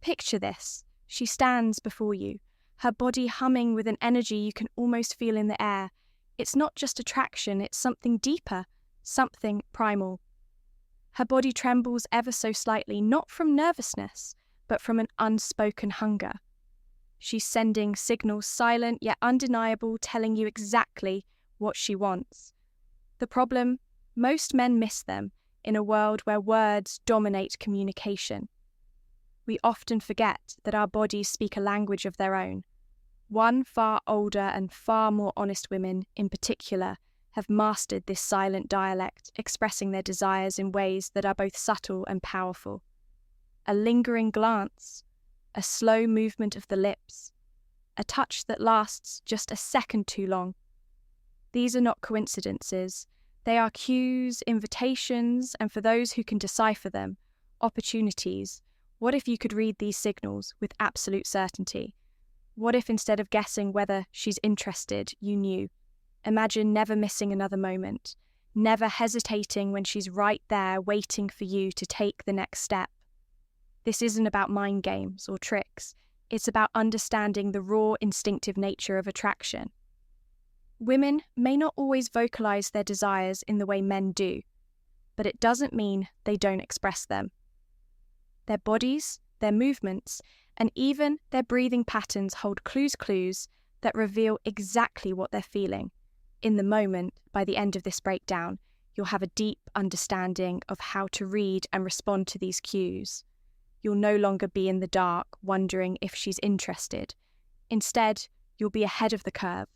Picture this. She stands before you, her body humming with an energy you can almost feel in the air. It's not just attraction, it's something deeper, something primal. Her body trembles ever so slightly, not from nervousness, but from an unspoken hunger. She's sending signals, silent yet undeniable, telling you exactly what she wants. The problem? Most men miss them in a world where words dominate communication. We often forget that our bodies speak a language of their own. One far older and far more honest women, in particular, have mastered this silent dialect, expressing their desires in ways that are both subtle and powerful. A lingering glance, a slow movement of the lips, a touch that lasts just a second too long. These are not coincidences. They are cues, invitations, and for those who can decipher them, opportunities. What if you could read these signals with absolute certainty? What if instead of guessing whether she's interested, you knew? Imagine never missing another moment, never hesitating when she's right there waiting for you to take the next step. This isn't about mind games or tricks. It's about understanding the raw, instinctive nature of attraction. Women may not always vocalize their desires in the way men do, but it doesn't mean they don't express them. Their bodies, their movements, and even their breathing patterns hold clues that reveal exactly what they're feeling. In the moment, by the end of this breakdown, you'll have a deep understanding of how to read and respond to these cues. You'll no longer be in the dark, wondering if she's interested. Instead, you'll be ahead of the curve,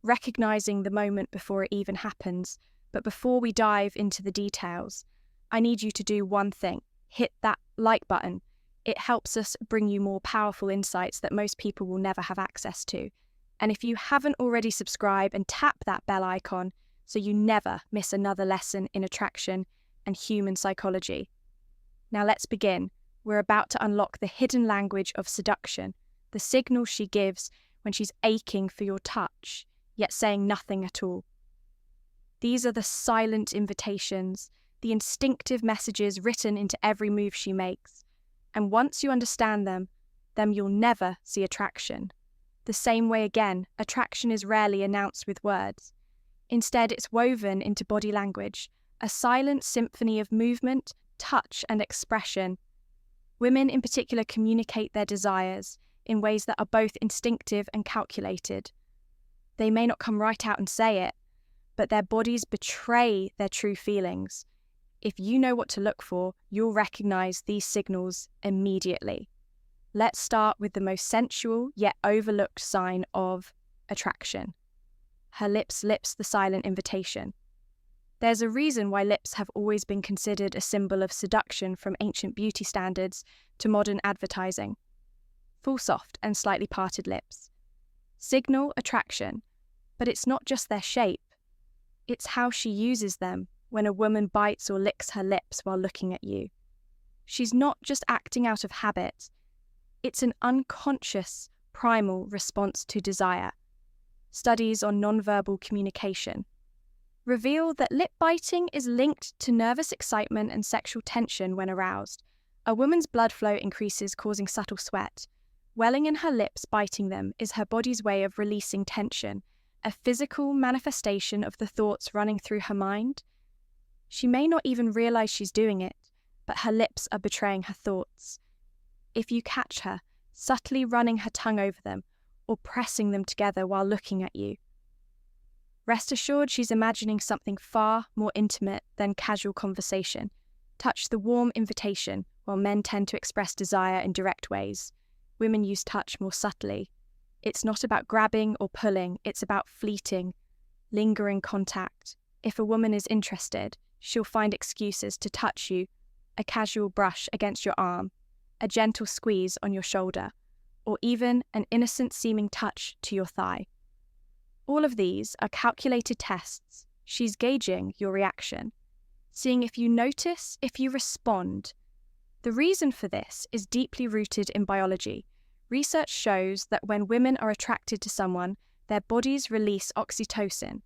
recognizing the moment before it even happens. But before we dive into the details, I need you to do one thing. Hit that like button. It helps us bring you more powerful insights that most people will never have access to. And if you haven't already subscribed, and tap that bell icon so you never miss another lesson in attraction and human psychology. Now let's begin. We're about to unlock the hidden language of seduction, the signals she gives when she's aching for your touch, yet saying nothing at all. These are the silent invitations, the instinctive messages written into every move she makes. And once you understand them you'll never see attraction. The same way again, attraction is rarely announced with words. Instead, it's woven into body language, a silent symphony of movement, touch, and expression. Women in particular communicate their desires in ways that are both instinctive and calculated. They may not come right out and say it, but their bodies betray their true feelings. If you know what to look for, you'll recognize these signals immediately. Let's start with the most sensual yet overlooked sign of attraction. Her lips the silent invitation. There's a reason why lips have always been considered a symbol of seduction, from ancient beauty standards to modern advertising. Full, soft, and slightly parted lips signal attraction, but it's not just their shape. It's how she uses them when a woman bites or licks her lips while looking at you. She's not just acting out of habit. It's an unconscious, primal response to desire. Studies on nonverbal communication reveal that lip biting is linked to nervous excitement and sexual tension when aroused. A woman's blood flow increases, causing subtle sweat. Welling in her lips, biting them, is her body's way of releasing tension, a physical manifestation of the thoughts running through her mind. She may not even realize she's doing it, but her lips are betraying her thoughts. If you catch her subtly running her tongue over them or pressing them together while looking at you, rest assured she's imagining something far more intimate than casual conversation. Touch the warm invitation, while men tend to express desire in direct ways. Women use touch more subtly. It's not about grabbing or pulling, it's about fleeting, lingering contact. If a woman is interested, she'll find excuses to touch you, a casual brush against your arm, a gentle squeeze on your shoulder, or even an innocent-seeming touch to your thigh. All of these are calculated tests. She's gauging your reaction, seeing if you notice, if you respond. The reason for this is deeply rooted in biology. Research shows that when women are attracted to someone, their bodies release oxytocin,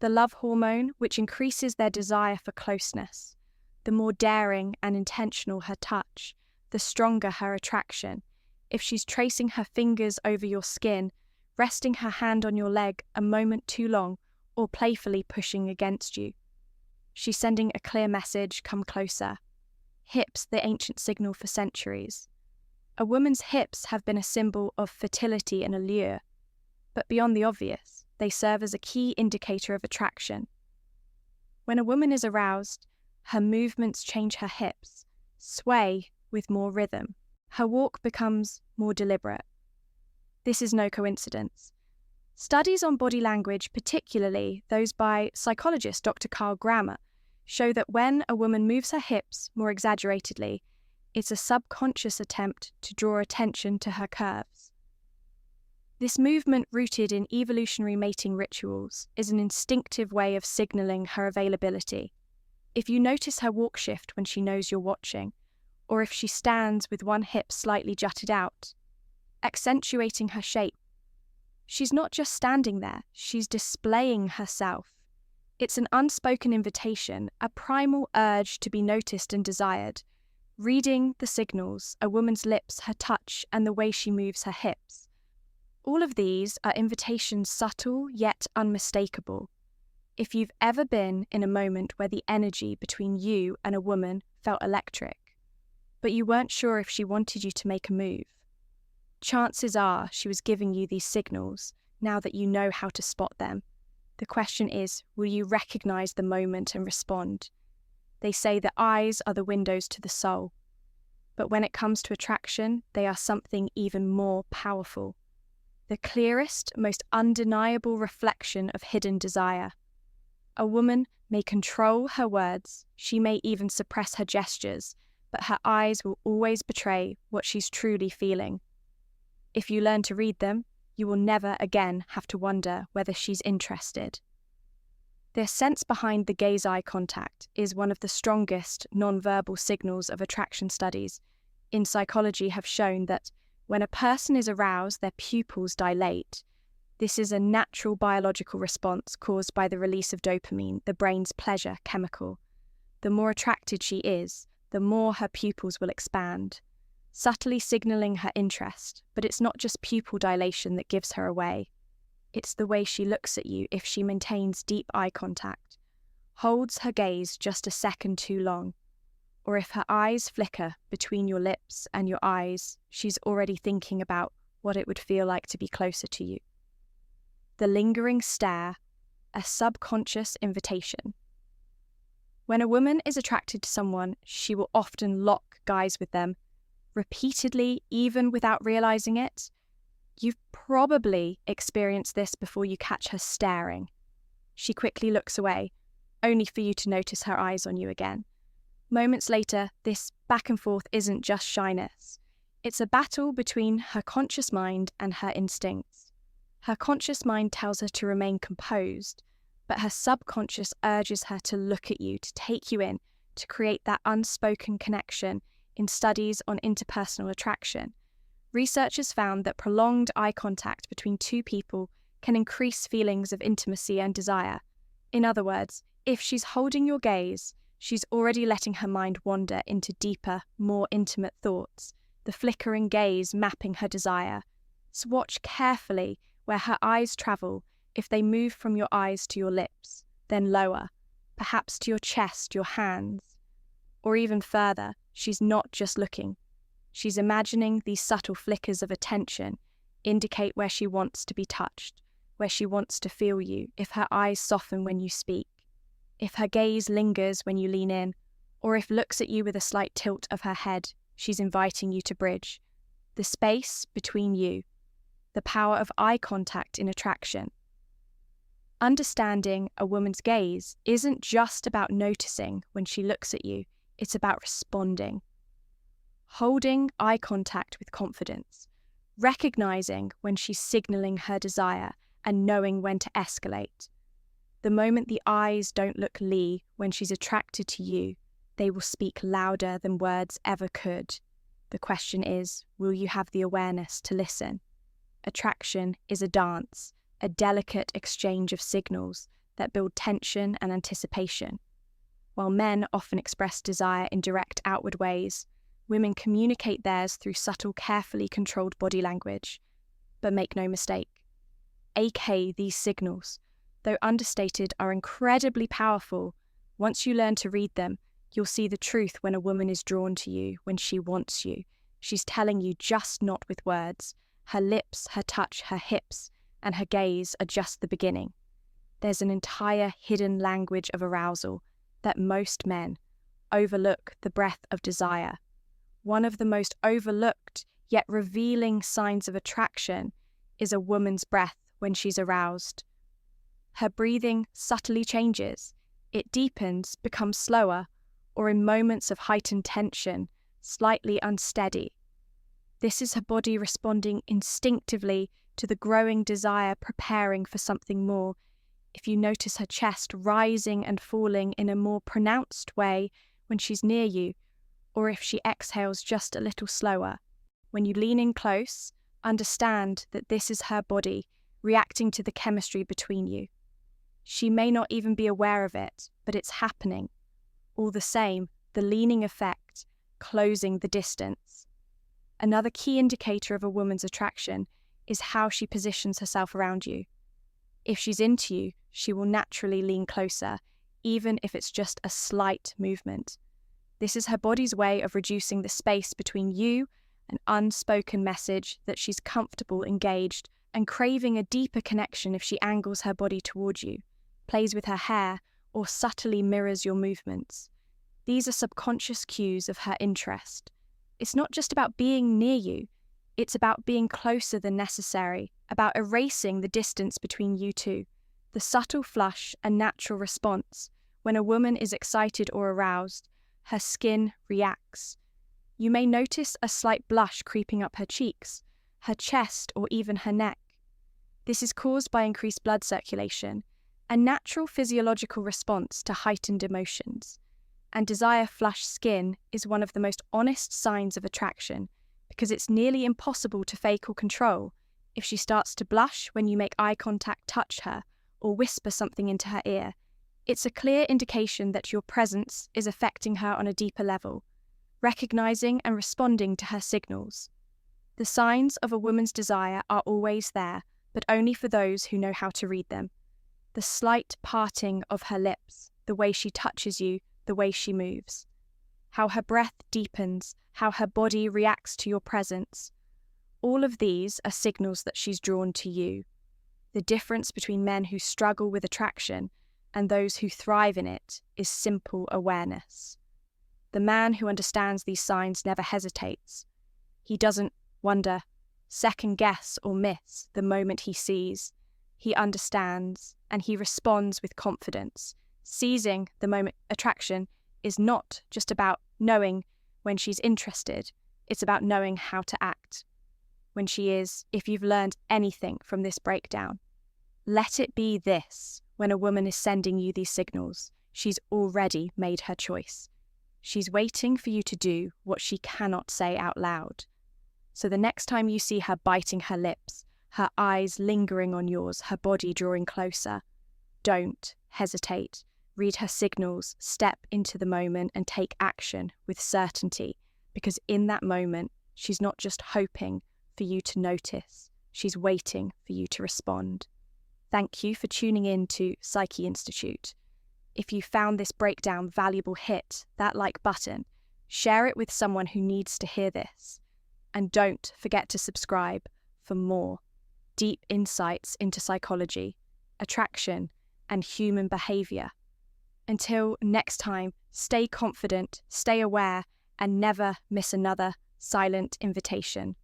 the love hormone, which increases their desire for closeness. The more daring and intentional her touch, the stronger her attraction. If she's tracing her fingers over your skin, resting her hand on your leg a moment too long, or playfully pushing against you. She's sending a clear message, come closer. Hips, the ancient signal for centuries. A woman's hips have been a symbol of fertility and allure, but beyond the obvious, they serve as a key indicator of attraction. When a woman is aroused, her movements change. Her hips sway with more rhythm. Her walk becomes more deliberate. This is no coincidence. Studies on body language, particularly those by psychologist Dr. Carl Grammer, show that when a woman moves her hips more exaggeratedly, it's a subconscious attempt to draw attention to her curves. This movement, rooted in evolutionary mating rituals, is an instinctive way of signaling her availability. If you notice her walk shift when she knows you're watching, or if she stands with one hip slightly jutted out, accentuating her shape, she's not just standing there, she's displaying herself. It's an unspoken invitation, a primal urge to be noticed and desired, reading the signals, a woman's lips, her touch, and the way she moves her hips. All of these are invitations, subtle yet unmistakable. If you've ever been in a moment where the energy between you and a woman felt electric, but you weren't sure if she wanted you to make a move, chances are she was giving you these signals now that you know how to spot them. The question is, will you recognize the moment and respond? They say the eyes are the windows to the soul, but when it comes to attraction, they are something even more powerful. The clearest, most undeniable reflection of hidden desire. A woman may control her words, she may even suppress her gestures, but her eyes will always betray what she's truly feeling. If you learn to read them, you will never again have to wonder whether she's interested. The sense behind the gaze-eye contact is one of the strongest nonverbal signals of attraction. Studies in psychology have shown that when a person is aroused, their pupils dilate. This is a natural biological response caused by the release of dopamine, the brain's pleasure chemical. The more attracted she is, the more her pupils will expand, subtly signaling her interest. But it's not just pupil dilation that gives her away. It's the way she looks at you. If she maintains deep eye contact, holds her gaze just a second too long, or if her eyes flicker between your lips and your eyes, she's already thinking about what it would feel like to be closer to you. The lingering stare, a subconscious invitation. When a woman is attracted to someone, she will often lock eyes with them, repeatedly, even without realizing it. You've probably experienced this before you catch her staring. She quickly looks away, only for you to notice her eyes on you again. Moments later, this back and forth isn't just shyness. It's a battle between her conscious mind and her instincts. Her conscious mind tells her to remain composed, but her subconscious urges her to look at you, to take you in, to create that unspoken connection. In studies on interpersonal attraction, researchers found that prolonged eye contact between two people can increase feelings of intimacy and desire. In other words, if she's holding your gaze, she's already letting her mind wander into deeper, more intimate thoughts, the flickering gaze mapping her desire. So watch carefully where her eyes travel. If they move from your eyes to your lips, then lower, perhaps to your chest, your hands, or even further, she's not just looking. She's imagining. These subtle flickers of attention indicate where she wants to be touched, where she wants to feel you. If her eyes soften when you speak, if her gaze lingers when you lean in, or if looks at you with a slight tilt of her head, she's inviting you to bridge the space between you. The power of eye contact in attraction. Understanding a woman's gaze isn't just about noticing when she looks at you, it's about responding. Holding eye contact with confidence, recognizing when she's signaling her desire and knowing when to escalate. The moment the eyes don't look Lee when she's attracted to you, they will speak louder than words ever could. The question is, will you have the awareness to listen? Attraction is a dance, a delicate exchange of signals that build tension and anticipation. While men often express desire in direct outward ways, Women communicate theirs through subtle, carefully controlled body language. But make no mistake, these signals, though understated, are incredibly powerful. Once you learn to read them, you'll see the truth when a woman is drawn to you, when she wants you. She's telling you just not with words. Her lips, her touch, her hips, and her gaze are just the beginning. There's an entire hidden language of arousal that most men overlook: the breath of desire. One of the most overlooked yet revealing signs of attraction is a woman's breath when she's aroused. Her breathing subtly changes. It deepens, becomes slower, or in moments of heightened tension, slightly unsteady. This is her body responding instinctively to the growing desire, preparing for something more. If you notice her chest rising and falling in a more pronounced way when she's near you, or if she exhales just a little slower, when you lean in close, understand that this is her body reacting to the chemistry between you. She may not even be aware of it, but it's happening. All the same, the leaning effect, closing the distance. Another key indicator of a woman's attraction is how she positions herself around you. If she's into you, she will naturally lean closer, even if it's just a slight movement. This is her body's way of reducing the space between you, an unspoken message that she's comfortable, engaged, and craving a deeper connection. If she angles her body towards you, plays with her hair, or subtly mirrors your movements. These are subconscious cues of her interest. It's not just about being near you, it's about being closer than necessary, about erasing the distance between you two. The subtle flush, a natural response. When a woman is excited or aroused, her skin reacts. You may notice a slight blush creeping up her cheeks, her chest, or even her neck. This is caused by increased blood circulation, a natural physiological response to heightened emotions. And desire-flushed skin is one of the most honest signs of attraction, because it's nearly impossible to fake or control. If she starts to blush when you make eye contact, touch her, or whisper something into her ear, it's a clear indication that your presence is affecting her on a deeper level, recognizing and responding to her signals. The signs of a woman's desire are always there, but only for those who know how to read them. The slight parting of her lips, the way she touches you, the way she moves, how her breath deepens, how her body reacts to your presence. All of these are signals that she's drawn to you. The difference between men who struggle with attraction and those who thrive in it is simple awareness. The man who understands these signs never hesitates. He doesn't wonder, second guess, or miss the moment he sees. He understands, and he responds with confidence. Seizing the moment. Attraction is not just about knowing when she's interested, it's about knowing how to act when she is. If you've learned anything from this breakdown, let it be this: when a woman is sending you these signals, she's already made her choice. She's waiting for you to do what she cannot say out loud. So the next time you see her biting her lips, her eyes lingering on yours, her body drawing closer, don't hesitate. Read her signals, step into the moment, and take action with certainty, because in that moment, she's not just hoping for you to notice, she's waiting for you to respond. Thank you for tuning in to Psyche Institute. If you found this breakdown valuable, hit that like button, share it with someone who needs to hear this, and don't forget to subscribe for more deep insights into psychology, attraction, and human behavior. Until next time, stay confident, stay aware, and never miss another silent invitation.